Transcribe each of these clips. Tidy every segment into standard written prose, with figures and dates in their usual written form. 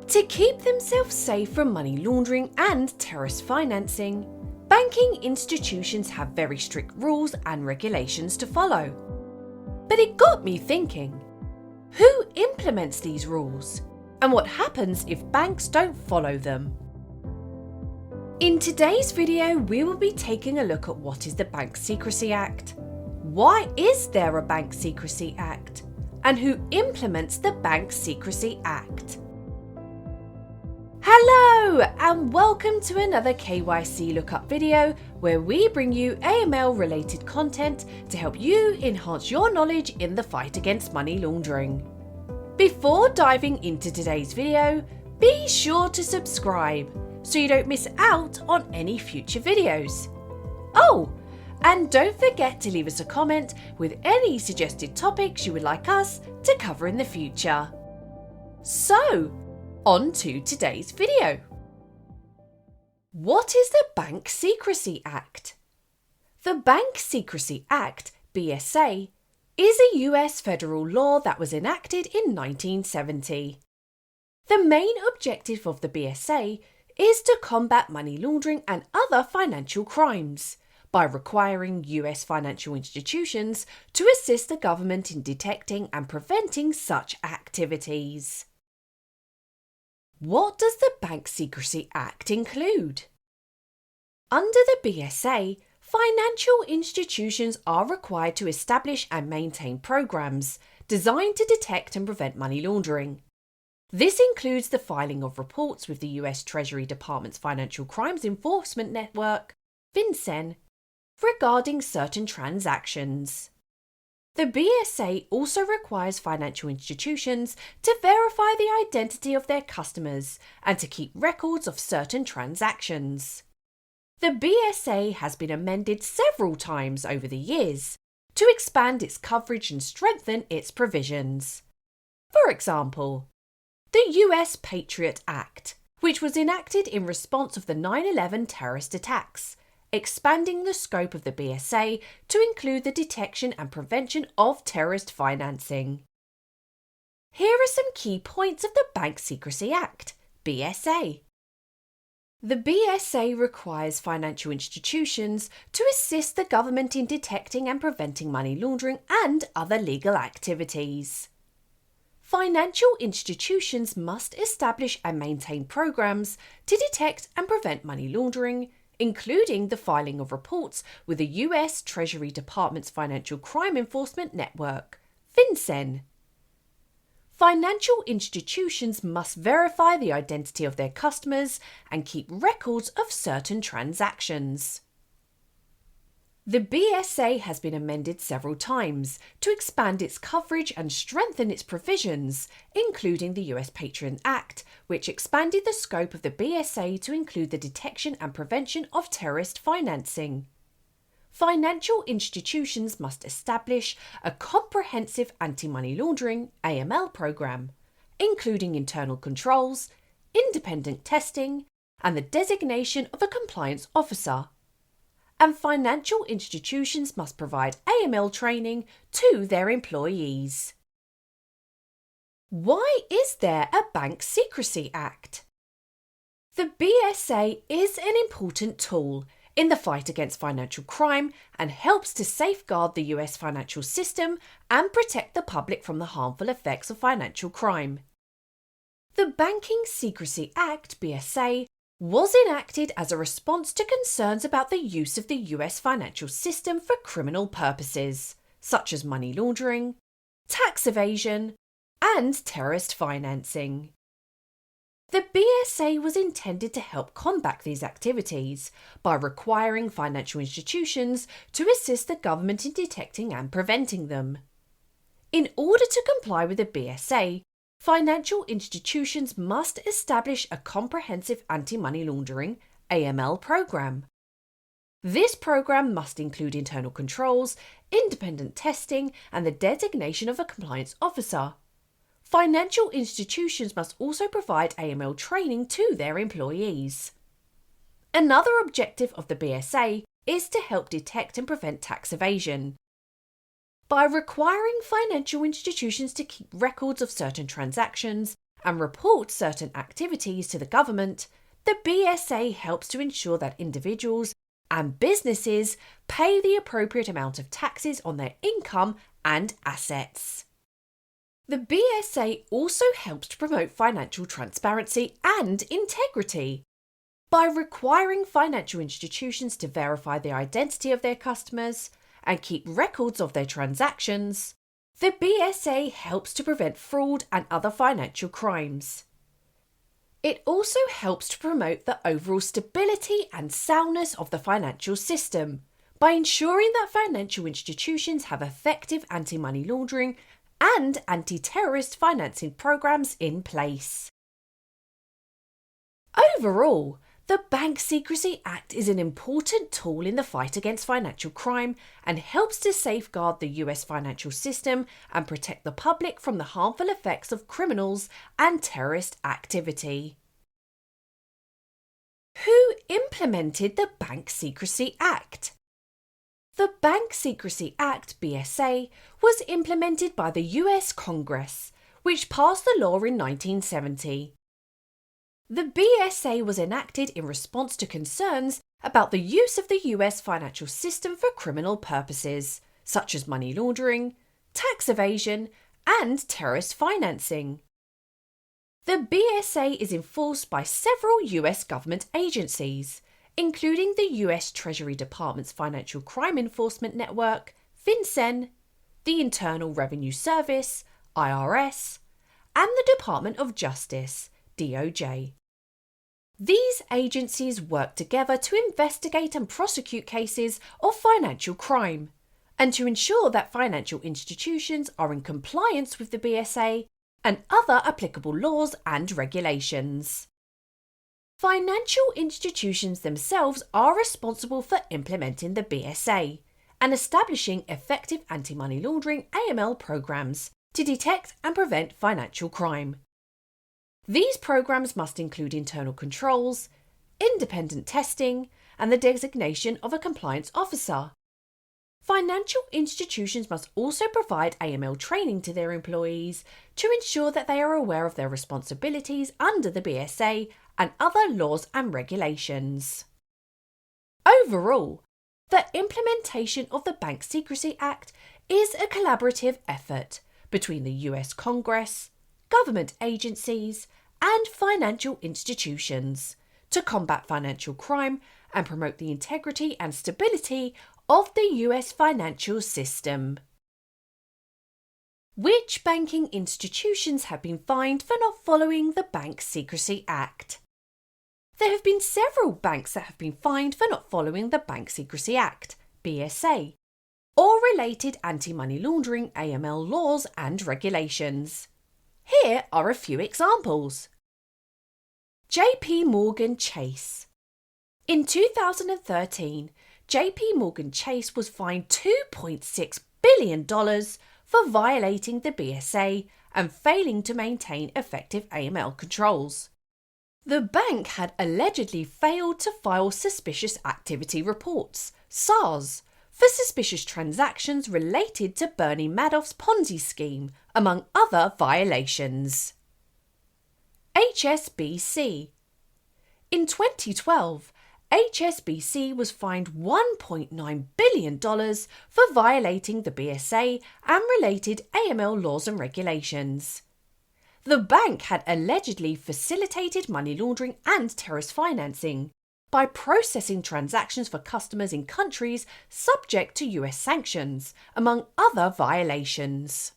To keep themselves safe from money laundering and terrorist financing, banking institutions have very strict rules and regulations to follow. But it got me thinking, who implements these rules? And what happens if banks don't follow them? In today's video, we will be taking a look at what is the Bank Secrecy Act, why is there a Bank Secrecy Act, and who implements the Bank Secrecy Act. Hello and welcome to another KYC Lookup video where we bring you AML related content to help you enhance your knowledge in the fight against money laundering. Before diving into today's video, be sure to subscribe so you don't miss out on any future videos. Oh, and don't forget to leave us a comment with any suggested topics you would like us to cover in the future. So, on to today's video. What is the Bank Secrecy Act? The Bank Secrecy Act, BSA, is a US federal law that was enacted in 1970. The main objective of the BSA is to combat money laundering and other financial crimes by requiring US financial institutions to assist the government in detecting and preventing such activities. What does the Bank Secrecy Act include? Under the BSA, financial institutions are required to establish and maintain programs designed to detect and prevent money laundering. This includes the filing of reports with the US Treasury Department's Financial Crimes Enforcement Network, FinCEN, regarding certain transactions. The BSA also requires financial institutions to verify the identity of their customers and to keep records of certain transactions. The BSA has been amended several times over the years to expand its coverage and strengthen its provisions. For example, the US Patriot Act, which was enacted in response of the 9/11 terrorist attacks, expanding the scope of the BSA to include the detection and prevention of terrorist financing. Here are some key points of the Bank Secrecy Act, BSA. The BSA requires financial institutions to assist the government in detecting and preventing money laundering and other legal activities. Financial institutions must establish and maintain programs to detect and prevent money laundering, including the filing of reports with the US Treasury Department's Financial Crime Enforcement Network, FinCEN. Financial institutions must verify the identity of their customers and keep records of certain transactions. The BSA has been amended several times to expand its coverage and strengthen its provisions, including the US Patriot Act, which expanded the scope of the BSA to include the detection and prevention of terrorist financing. Financial institutions must establish a comprehensive anti-money laundering (AML) program, including internal controls, independent testing, and the designation of a compliance officer. And financial institutions must provide AML training to their employees. Why is there a Bank Secrecy Act? The BSA is an important tool in the fight against financial crime and helps to safeguard the US financial system and protect the public from the harmful effects of financial crime. The Banking Secrecy Act, BSA, was enacted as a response to concerns about the use of the US financial system for criminal purposes, such as money laundering, tax evasion, and terrorist financing. The BSA was intended to help combat these activities by requiring financial institutions to assist the government in detecting and preventing them. In order to comply with the BSA, financial institutions must establish a comprehensive anti-money laundering (AML) program. This program must include internal controls, independent testing, and the designation of a compliance officer. Financial institutions must also provide AML training to their employees. Another objective of the BSA is to help detect and prevent tax evasion. By requiring financial institutions to keep records of certain transactions and report certain activities to the government, the BSA helps to ensure that individuals and businesses pay the appropriate amount of taxes on their income and assets. The BSA also helps to promote financial transparency and integrity. By requiring financial institutions to verify the identity of their customers and keep records of their transactions, the BSA helps to prevent fraud and other financial crimes. It also helps to promote the overall stability and soundness of the financial system by ensuring that financial institutions have effective anti-money laundering and anti-terrorist financing programs in place. Overall, the Bank Secrecy Act is an important tool in the fight against financial crime and helps to safeguard the US financial system and protect the public from the harmful effects of criminals and terrorist activity. Who implemented the Bank Secrecy Act? The Bank Secrecy Act, BSA, was implemented by the US Congress, which passed the law in 1970. The BSA was enacted in response to concerns about the use of the US financial system for criminal purposes, such as money laundering, tax evasion, and terrorist financing. The BSA is enforced by several US government agencies, including the US Treasury Department's Financial Crime Enforcement Network, FinCEN, the Internal Revenue Service, IRS, and the Department of Justice, DOJ. These agencies work together to investigate and prosecute cases of financial crime, and to ensure that financial institutions are in compliance with the BSA and other applicable laws and regulations. Financial institutions themselves are responsible for implementing the BSA and establishing effective anti-money laundering (AML) programs to detect and prevent financial crime. These programs must include internal controls, independent testing, and the designation of a compliance officer. Financial institutions must also provide AML training to their employees to ensure that they are aware of their responsibilities under the BSA and other laws and regulations. Overall, the implementation of the Bank Secrecy Act is a collaborative effort between the US Congress, government agencies, and financial institutions to combat financial crime and promote the integrity and stability of the US financial system. Which banking institutions have been fined for not following the Bank Secrecy Act? There have been several banks that have been fined for not following the Bank Secrecy Act, BSA, or related anti-money laundering (AML) laws and regulations. Here are a few examples. JP Morgan Chase. In 2013, JP Morgan Chase was fined $2.6 billion for violating the BSA and failing to maintain effective AML controls. The bank had allegedly failed to file Suspicious Activity Reports, SARS, for suspicious transactions related to Bernie Madoff's Ponzi scheme, among other violations. HSBC. In 2012, HSBC was fined $1.9 billion for violating the BSA and related AML laws and regulations. The bank had allegedly facilitated money laundering and terrorist financing by processing transactions for customers in countries subject to US sanctions, among other violations.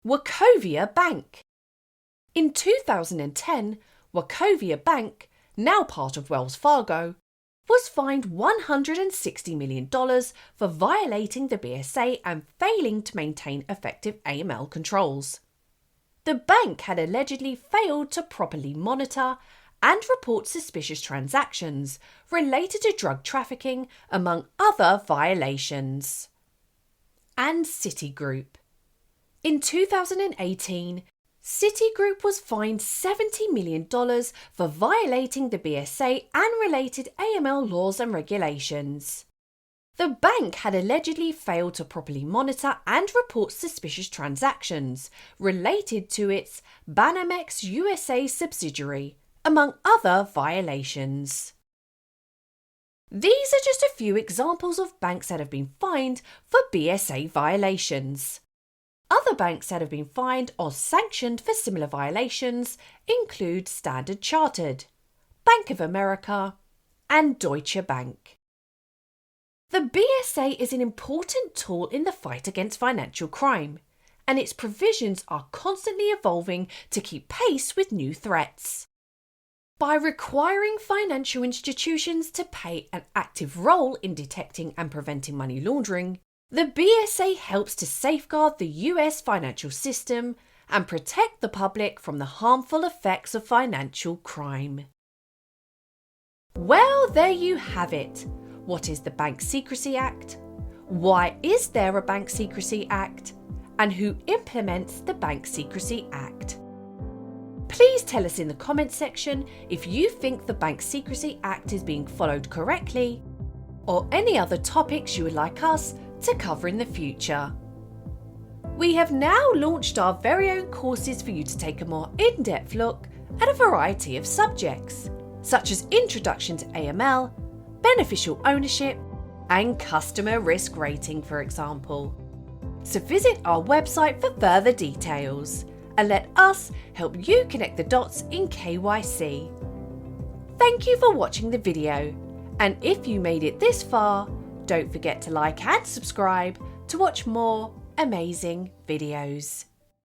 Wachovia Bank. In 2010, Wachovia Bank, now part of Wells Fargo, was fined $160 million for violating the BSA and failing to maintain effective AML controls. The bank had allegedly failed to properly monitor and report suspicious transactions related to drug trafficking, among other violations. And Citigroup. In 2018, Citigroup was fined $70 million for violating the BSA and related AML laws and regulations. The bank had allegedly failed to properly monitor and report suspicious transactions related to its Banamex USA subsidiary, among other violations. These are just a few examples of banks that have been fined for BSA violations. Other banks that have been fined or sanctioned for similar violations include Standard Chartered, Bank of America, and Deutsche Bank. The BSA is an important tool in the fight against financial crime, and its provisions are constantly evolving to keep pace with new threats. By requiring financial institutions to play an active role in detecting and preventing money laundering, the BSA helps to safeguard the US financial system and protect the public from the harmful effects of financial crime. Well, there you have it. What is the Bank Secrecy Act? Why is there a Bank Secrecy Act? And who implements the Bank Secrecy Act? Please tell us in the comments section if you think the Bank Secrecy Act is being followed correctly, or any other topics you would like us to cover in the future. We have now launched our very own courses for you to take a more in-depth look at a variety of subjects, such as Introduction to AML, Beneficial Ownership, and Customer Risk Rating, for example. So visit our website for further details and let us help you connect the dots in KYC. Thank you for watching the video, and if you made it this far, don't forget to like and subscribe to watch more amazing videos.